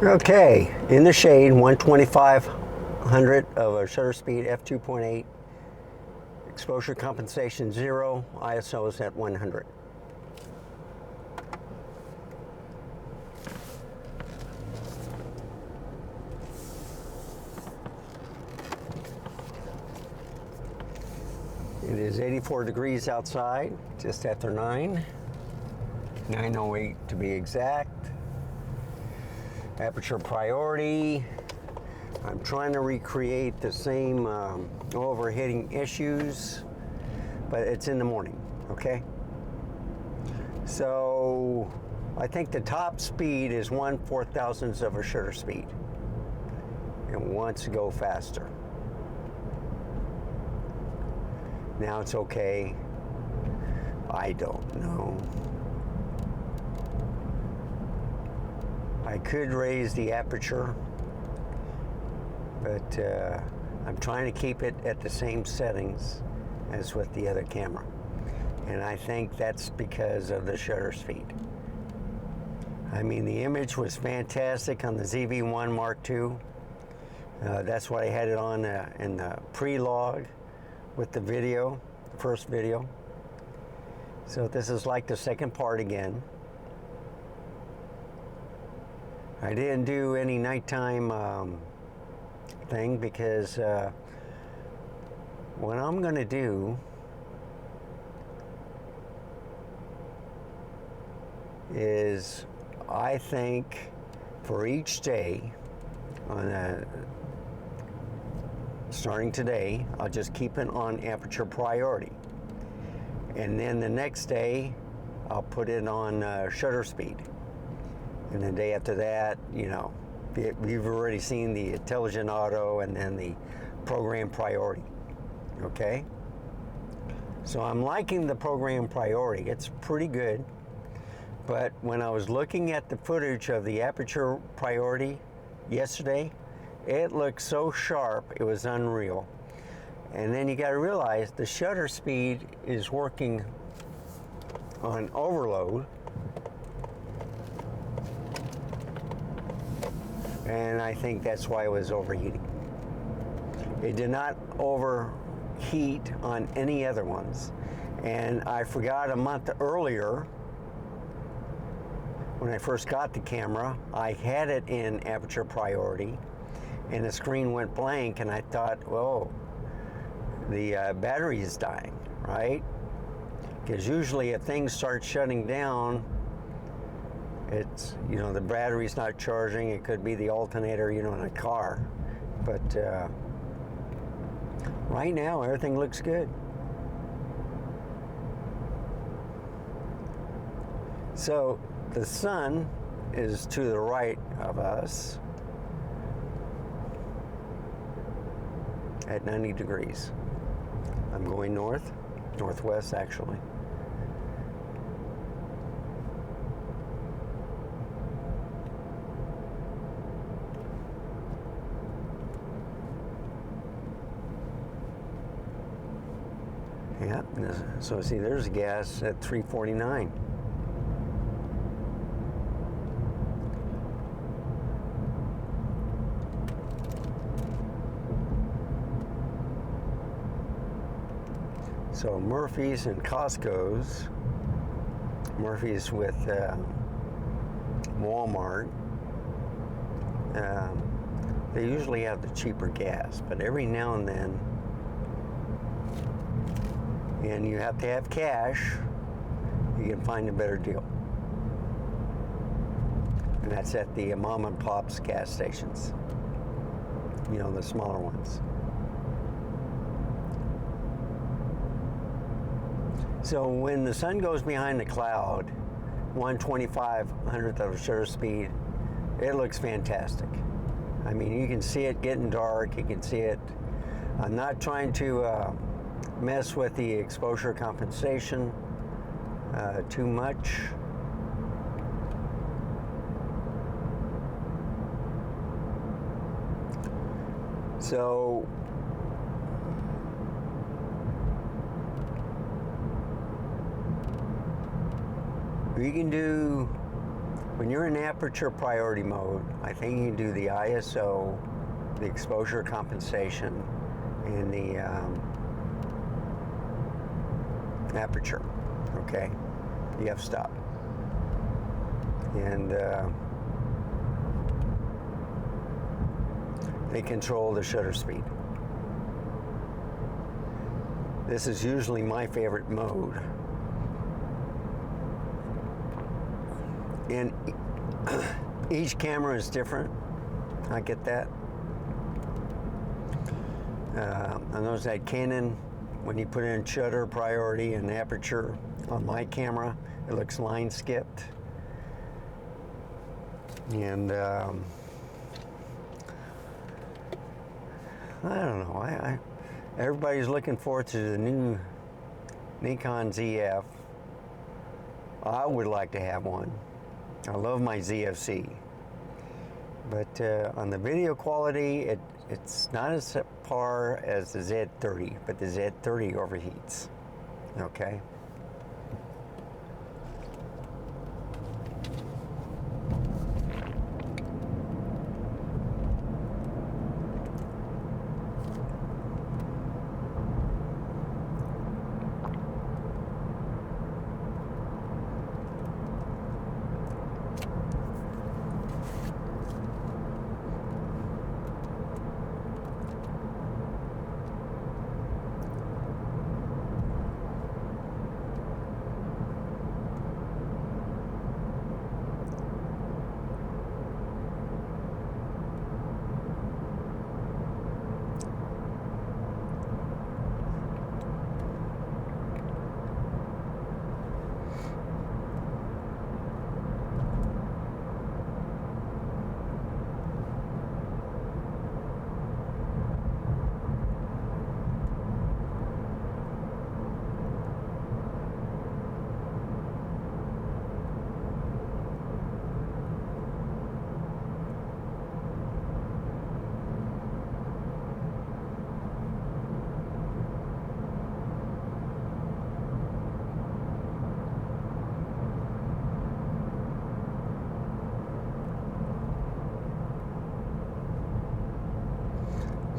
Okay, in the shade, 125/100 of a shutter speed, f2.8, exposure compensation 0, ISO is at 100. It is 84 degrees outside, just after 9:08 to be exact. Aperture priority. I'm trying to recreate the same overheating issues, but it's in the morning, okay? So I think the top speed is 1/4000th of a shutter speed. It wants to go faster. Now it's okay. I don't know. I could raise the aperture, but I'm trying to keep it at the same settings as with the other camera. And I think that's because of the shutter speed. I mean, the image was fantastic on the ZV-1 Mark II. That's what I had it on in the pre-log with the video, the first video. So this is like the second part again. I didn't do any nighttime thing because what I'm going to do is, I think for each day, starting today, I'll just keep it on aperture priority. And then the next day, I'll put it on shutter speed. And the day after that, you know, we've already seen the intelligent auto and then the program priority, okay? So I'm liking the program priority. It's pretty good. But when I was looking at the footage of the aperture priority yesterday, it looked so sharp, it was unreal. And then you got to realize the shutter speed is working on overload. And I think that's why it was overheating. It did not overheat on any other ones. And I forgot a month earlier, when I first got the camera, I had it in aperture priority, and the screen went blank, and I thought, whoa, the battery is dying, right? Because usually if things start shutting down, it's, you know, the battery's not charging. It could be the alternator, you know, in a car. But right now, everything looks good. So the sun is to the right of us at 90 degrees. I'm going northwest actually. Yeah, so see, there's gas at 349. So Murphy's and Costco's, Murphy's with Walmart, they usually have the cheaper gas, but every now and then, and you have to have cash, you can find a better deal. And that's at the mom and pop's gas stations, you know, the smaller ones. So when the sun goes behind the cloud, 1/2500th of a shutter speed, it looks fantastic. I mean, you can see it getting dark, you can see it. I'm not trying to mess with the exposure compensation too much. So we can do when you're in aperture priority mode, I think you can do the ISO, the exposure compensation, and the aperture, okay? The f-stop. And they control the shutter speed. This is usually my favorite mode. And each camera is different. I get that. I noticed that Canon, when you put in shutter priority and aperture on my camera, it looks line skipped. And I don't know. Everybody's looking forward to the new Nikon ZF. I would like to have one. I love my ZFC. But on the video quality, it's not as par as the Z30, but the Z30 overheats. Okay?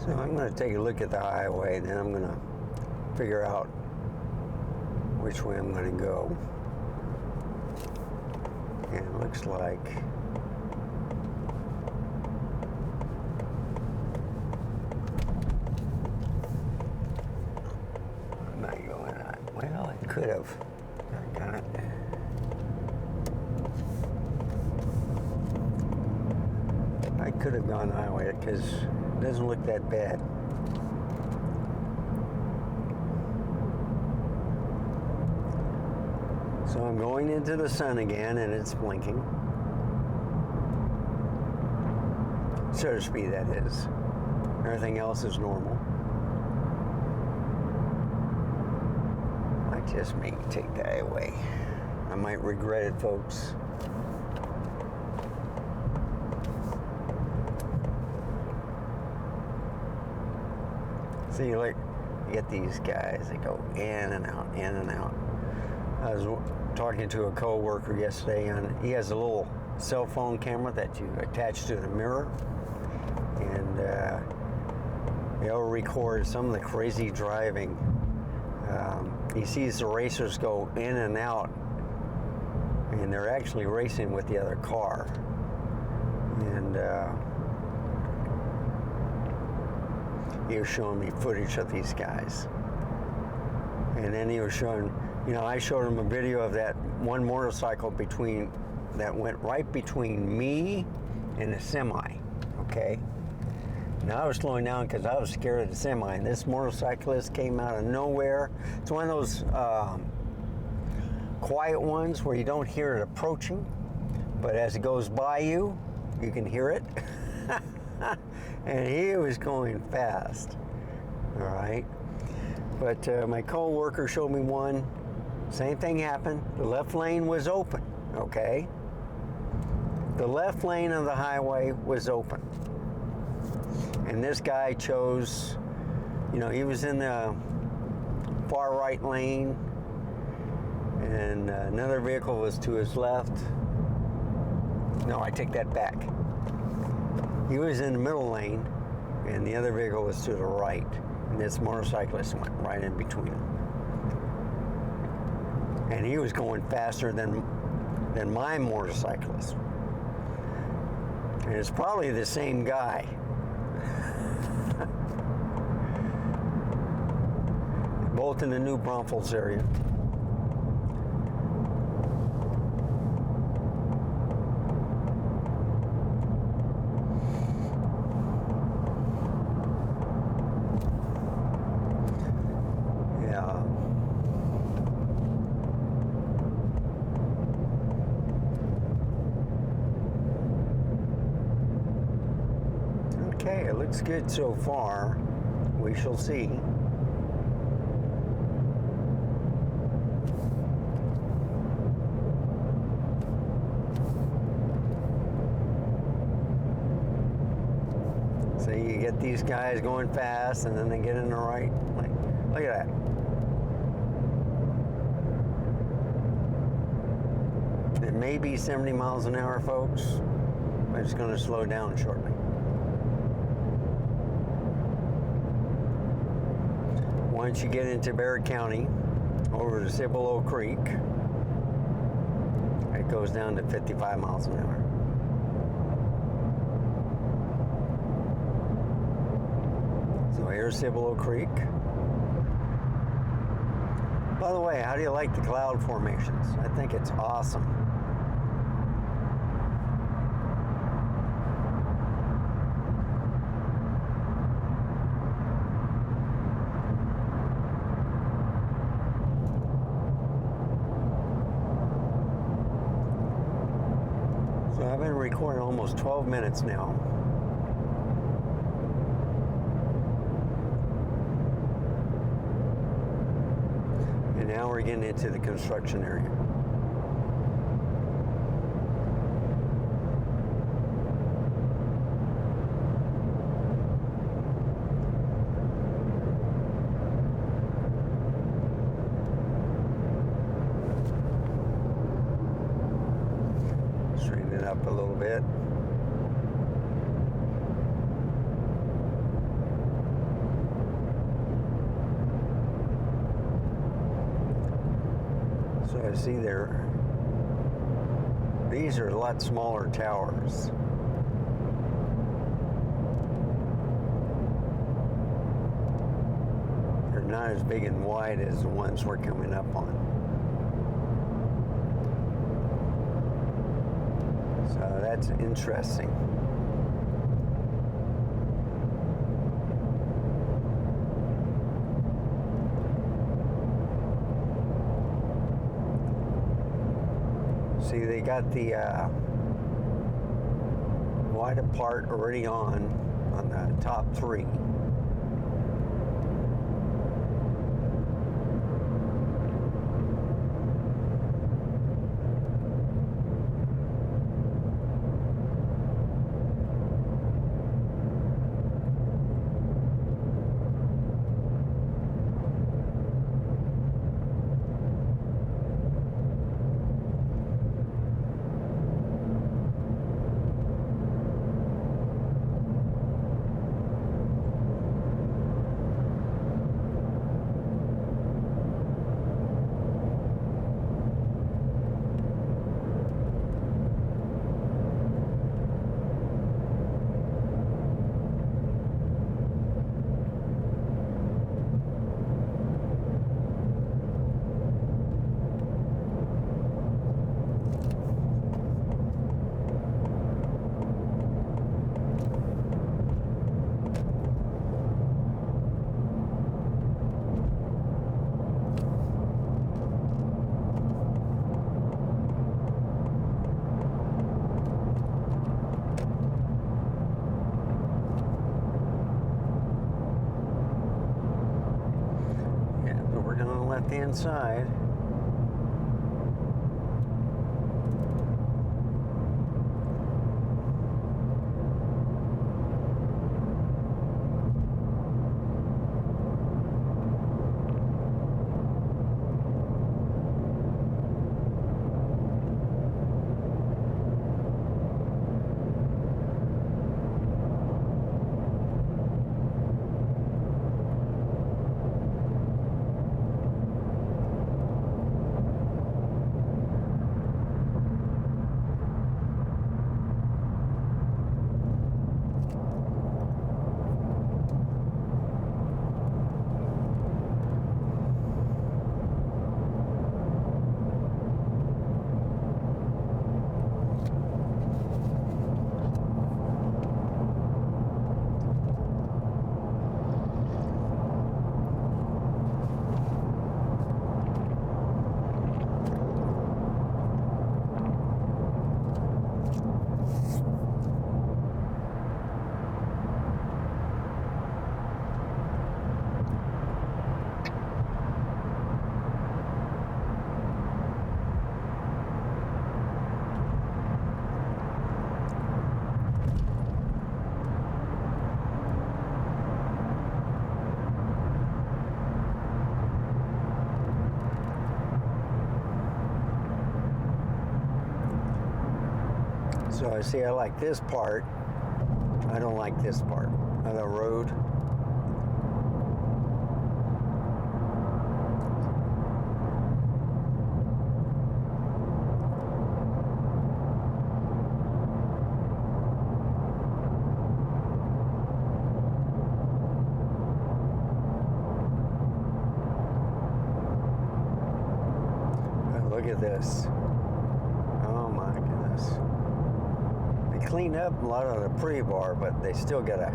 So I'm going to take a look at the highway, and then I'm going to figure out which way I'm going to go. And it looks like I'm not going on. Well, I could have. I got it. I could have gone the highway because it doesn't look that bad. So I'm going into the sun again, and it's blinking. Shutter speed, that is. Everything else is normal. I just may take that away. I might regret it, folks. See, like, you get these guys that go in and out, in and out. I was talking to a co-worker yesterday, and he has a little cell phone camera that you attach to the mirror, and he'll record some of the crazy driving. He sees the racers go in and out, and they're actually racing with the other car. And he was showing me footage of these guys. And then he was showing, you know, I showed him a video of that one motorcycle that went right between me and a semi, okay? Now I was slowing down because I was scared of the semi, and this motorcyclist came out of nowhere. It's one of those quiet ones where you don't hear it approaching, but as it goes by you, you can hear it. And he was going fast, all right? But my co-worker showed me one. Same thing happened. The left lane was open, okay? The left lane of the highway was open. And this guy chose, you know, he was in the far right lane, and another vehicle was to his left. No, I take that back. He was in the middle lane, and the other vehicle was to the right, and this motorcyclist went right in between them. And he was going faster than my motorcyclist. And it's probably the same guy. Both in the New Braunfels area. Okay, it looks good so far. We shall see. So you get these guys going fast and then they get in the right lane. Look at that. It may be 70 miles an hour, folks, but it's going to slow down shortly. Once you get into Barrett County, over to Cibolo Creek, it goes down to 55 miles an hour. So here's Cibolo Creek. By the way, how do you like the cloud formations? I think it's awesome. I've been recording almost 12 minutes now. And now we're getting into the construction area. Up a little bit. So I see there, these are a lot smaller towers. They're not as big and wide as the ones we're coming up on. So that's interesting. See, they got the wide apart already on the top three. The inside. So I see I like this part. I don't like this part of the road. Look at this. Oh my goodness. They cleaned up a lot of the pre-bar, but they still gotta.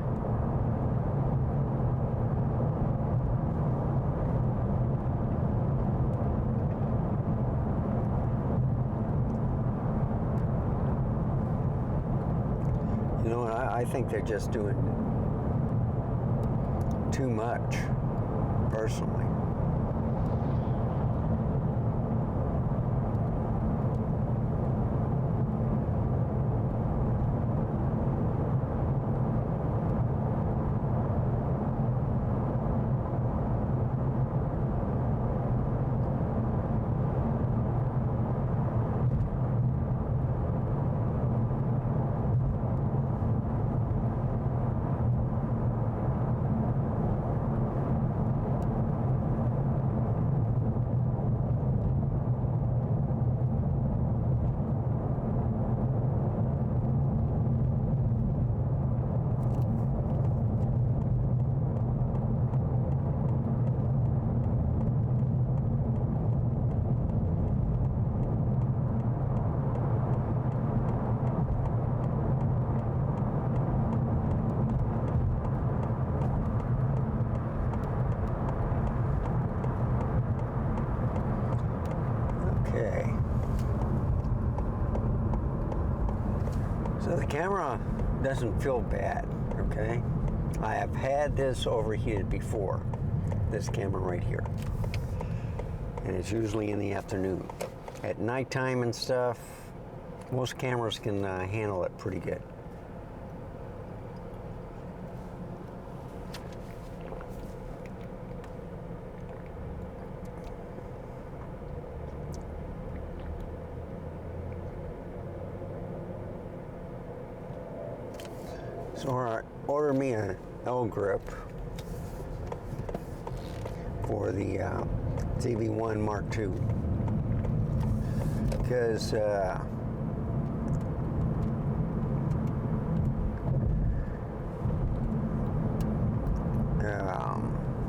You know, I think they're just doing too much, personally. Okay. So the camera doesn't feel bad, okay? I have had this overheated before, this camera right here. And it's usually in the afternoon. At nighttime and stuff, most cameras can handle it pretty good. So I ordered me an L grip for the ZV-E10 Mark II because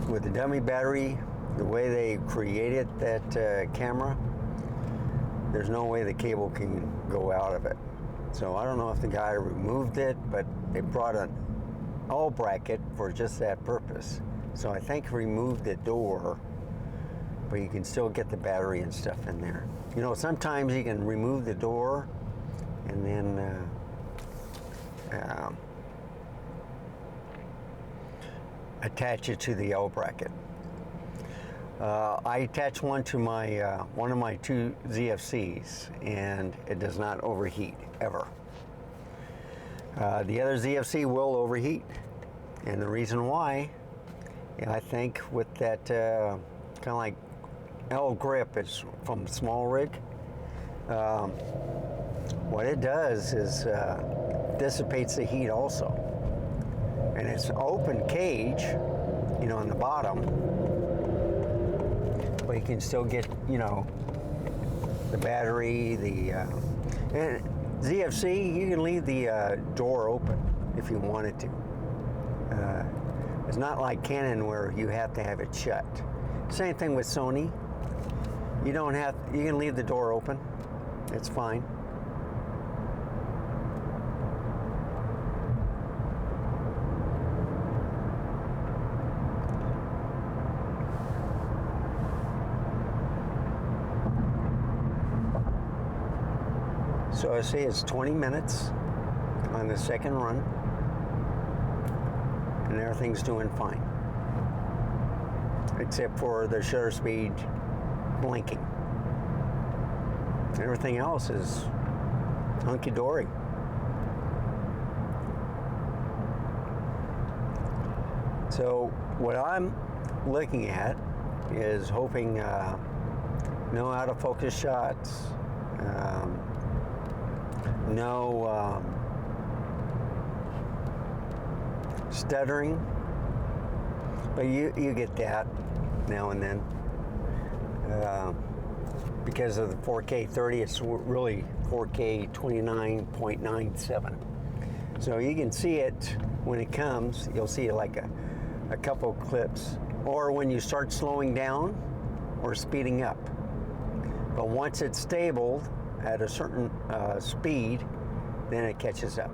with the dummy battery, the way they created that camera, there's no way the cable can go out of it. So I don't know if the guy removed it, but they brought an L bracket for just that purpose. So I think he removed the door, but you can still get the battery and stuff in there. You know, sometimes you can remove the door and then attach it to the L bracket. I attached one to my one of my two ZFCs, and it does not overheat ever. The other ZFC will overheat, and the reason why, I think, with that kind of like L grip, it's from small rig. What it does is dissipates the heat also, and it's an open cage, you know, on the bottom. But you can still get, you know, the battery, the and ZFC, you can leave the door open if you wanted to. It's not like Canon where you have to have it shut. Same thing with Sony. You don't have, you can leave the door open. It's fine. So I say it's 20 minutes on the second run, and everything's doing fine, except for the shutter speed blinking. Everything else is hunky-dory. So what I'm looking at is hoping no out of focus shots, no stuttering, but you get that now and then. Because of the 4K 30, it's really 4K 29.97. So you can see it when it comes. You'll see like a couple clips, or when you start slowing down or speeding up. But once it's stable at a certain speed, then it catches up.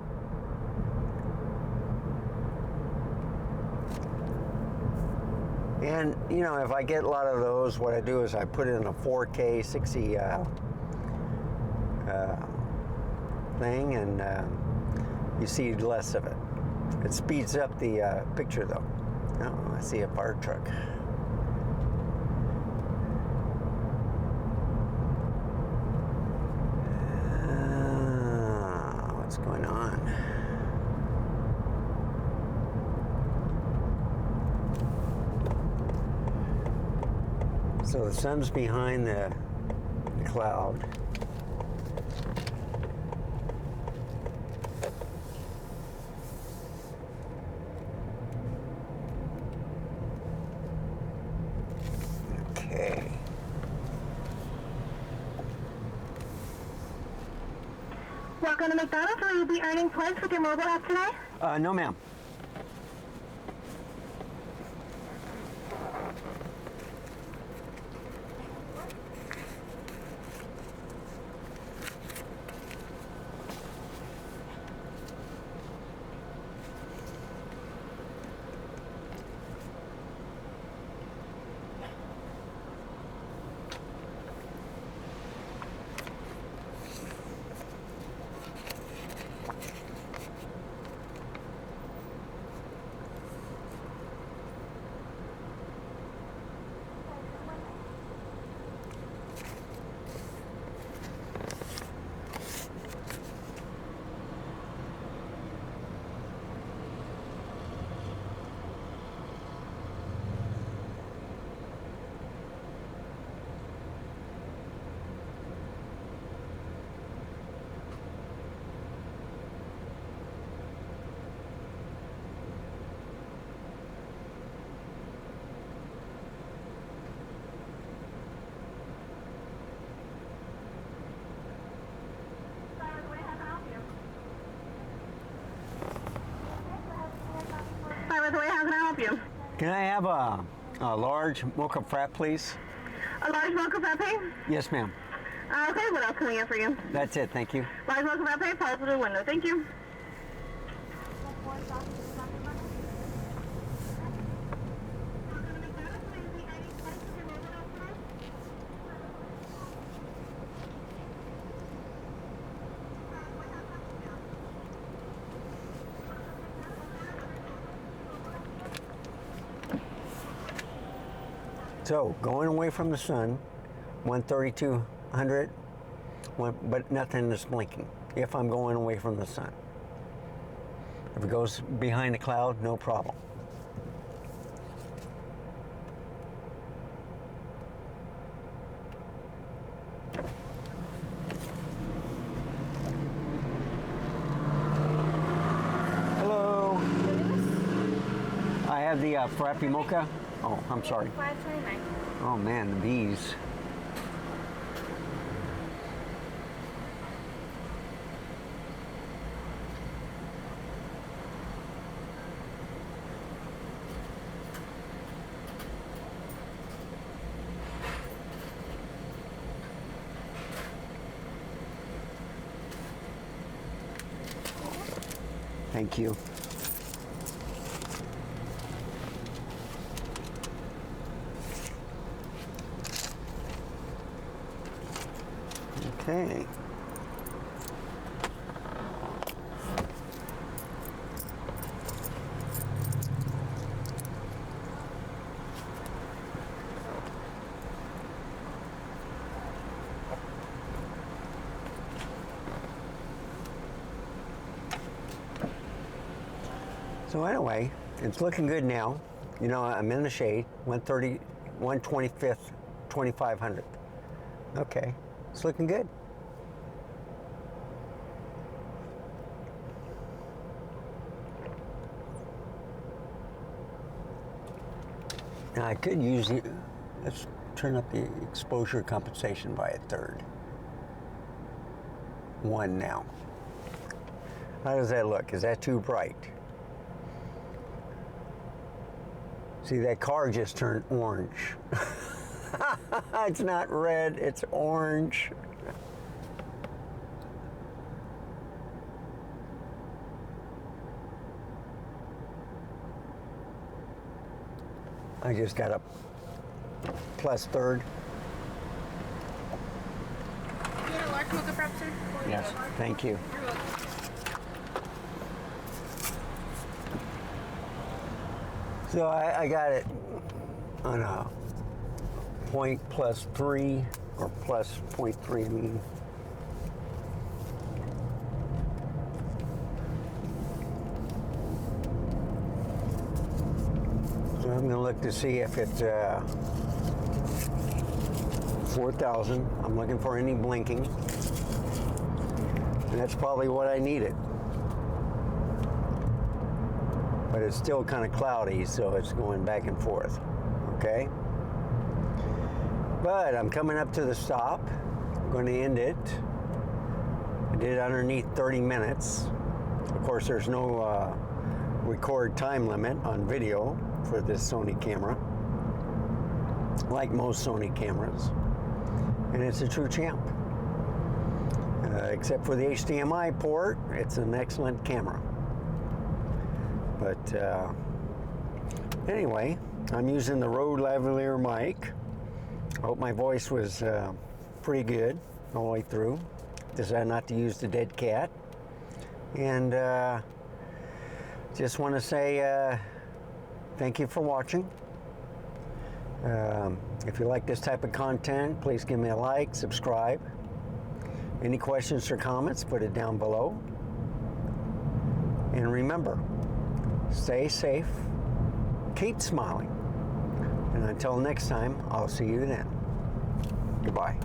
And you know, if I get a lot of those, what I do is I put it in a 4K 60 thing, and you see less of it. It speeds up the picture though. Oh, I see a fire truck. What's going on? So the sun's behind the cloud. Okay. Welcome to McDonald's. Will you be earning points with your mobile app today? No, ma'am. By the way, how can I help you? Can I have a large mocha frap, please? A large mocha frappe? Yes, ma'am. Okay, what else can we get for you? That's it, thank you. Large mocha frappe, pause to the window. Thank you. So, going away from the sun, 13200, but nothing is blinking if I'm going away from the sun. If it goes behind the cloud, no problem. Hello. I have the Frappy Mocha. Oh, I'm sorry. $5.29. Oh man, the bees. Thank you. Okay. So anyway, it's looking good now. You know, I'm in the shade, 130, 125th, 2500. Okay, it's looking good. Now I could use it. Let's turn up the exposure compensation by a third. 1 now. How does that look? Is that too bright? See, that car just turned orange. It's not red, it's orange. I just got a plus third. You want a large mocha frap, sir? Yes, thank you. You're welcome. So I got it on a point plus 3, or plus 0.3, I mean. So I'm gonna look to see if it's 4,000. I'm looking for any blinking. And that's probably what I needed. But it's still kind of cloudy, so it's going back and forth, okay? But I'm coming up to the stop. I'm going to end it. I did it underneath 30 minutes. Of course, there's no record time limit on video for this Sony camera, like most Sony cameras. And it's a true champ. Except for the HDMI port, it's an excellent camera. But anyway, I'm using the Rode lavalier mic. I hope my voice was pretty good all the way through. Decided not to use the dead cat. And just want to say thank you for watching. If you like this type of content, please give me a like, subscribe. Any questions or comments, put it down below. And remember, stay safe, keep smiling, and until next time, I'll see you then. Goodbye.